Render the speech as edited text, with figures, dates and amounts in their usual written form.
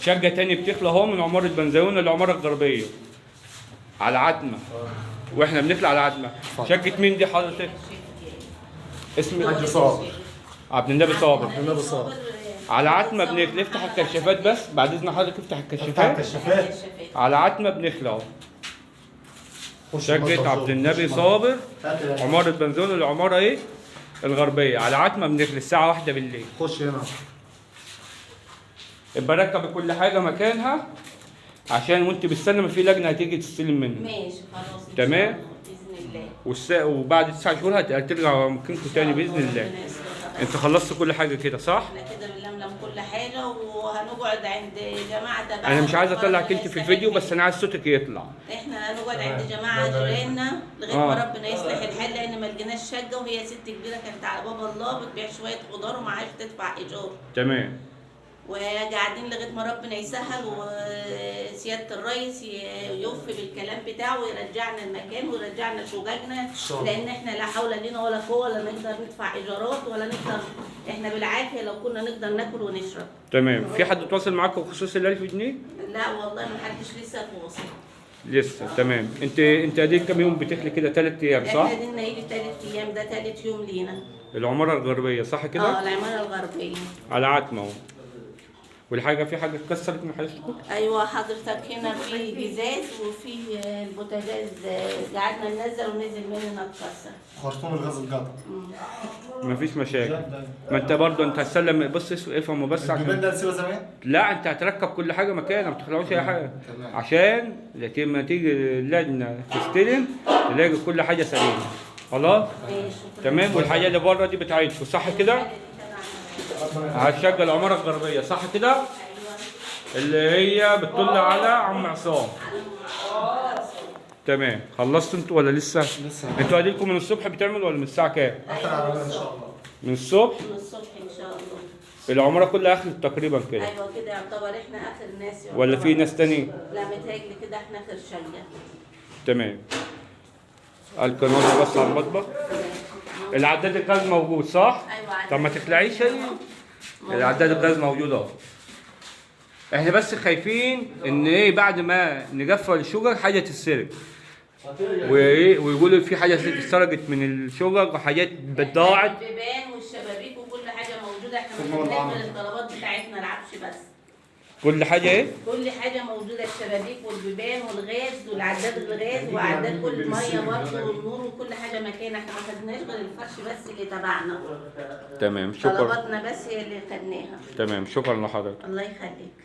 شقة تاني بتخلى اهو من عمارة بنزيون للعمارة الغربية على عتمة، واحنا بنخلى على عتمة. شقة مين دي حضرتك؟ اسم حاج صابر. عبد النبي صابر. عبد النبي صابر. على عتمة بنخلى. افتح الكشافات بس بعد اذن حضرتك، افتح افتح الكشافات. الكشافات. على عتمة بنخلى اهو. خش شقة المطبخ عبد جوه. النبي خش صابر، المطبخ. عمارة بنزيون العمارة ايه؟ الغربية على عتمة بنخلى الساعة 1 بالليل. خش هنا. يبقى ركب كل حاجة مكانها عشان وانت بتستلم في لجنة هتيجي تستلم منه. ماشي خلاص. تمام. باذن الله. وبعد 9 شهور هترجع مكانكم تاني باذن الله. انت خلصت كل حاجة كده صح؟ احنا كده بنلملم كل حاجه وهنقعد عند جماعه تبعنا. انا مش عايز اطلعك انت في الفيديو بس انا عايز صوتك يطلع. احنا هنقعد عند جماعه جيراننا لغايه ما ربنا يصلح الحال، لان ما لقيناش شقه، وهي ست كبيره كانت على باب الله بتبيع شويه خضار ومعاش تدفع ايجار. تمام. وقاعدين لغايه ما ربنا يسهل وسياده الرئيس يوفي بالكلام بتاعه ويرجعنا المكان ويرجعنا شققنا، لان احنا لا حول لنا ولا قوه ولا نقدر ندفع ايجارات ولا نقدر، احنا بالعافيه لو كنا نقدر ناكل ونشرب. تمام. في حد تواصل معاك بخصوص ال 1000 جنيه؟ لا والله ما حدش لسه تواصل. لسه. تمام. انت اديك كام يوم بتخلي كده؟ 3 ايام صح؟ احنا دينا يجي 3 ايام، ده 3 يوم لينا. العمارة الغربية صح كده؟ العماره الغربيه. على عتمة اهو. والحاجة في حاجة اتكسرت من حضرتك؟ ايوه حضرتك هنا في جزاز وفي البوتاجاز قعدنا ننزل ونزل مننا اتكسر. خرطوم الغاز القطع. مفيش مشاكل. ما انت برضه انت هتسلم. بص افهموا بس الجبال عشان ده نسيبها زمان؟ لا انت هتركب كل حاجه مكانها، ما تخلعوش اي حاجه تمام. عشان لما تيجي اللجنه تستلم تلاقي كل حاجه سليمه. خلاص؟ تمام. والحاجه اللي بره دي بتاعتكم صح كده؟ هتشغل العماره الغربيه صح كده؟ اللي هي بتطل على عم عصام. تمام. خلصتوا انتوا ولا لسه؟ لسه. انتوا قاعدين من الصبح بتعملوا ولا من الساعه كام؟ اخر عربية ان شاء الله. من الصبح؟ من الصبح ان شاء الله. العماره كلها اخرت تقريبا كده. ايوه كده يعتبر احنا اخر ناس. ولا في ناس تاني؟ لا متهيألي كده احنا اخر شقه. تمام. القناة بس على المطبخ. العداد الغاز موجود صح؟ ايوه. طب ما تخلعيش هي. العداد الغاز موجود اهو. احنا بس خايفين ان ايه بعد ما نقفل الشجر حاجه تتسرق. وايه ويقولوا في حاجه اتسرقت من الشجر وحاجات ضاعت. البيبان والشبابيك وكل حاجه موجوده، احنا مش بنعمل الطلبات بتاعتنا العفش بس. كل حاجه ايه؟ كل حاجه موجوده، الشبابيك والبيبان والغاز والعداد الغاز وعداد كل الميه برضه والنور وكل حاجه مكان، احنا ما خدناش غير الفرش بس اللي تبعنا. تمام. شكرا. طلباتنا بس هي اللي خدناها. تمام. شكرا لحضرتك. الله يخليك.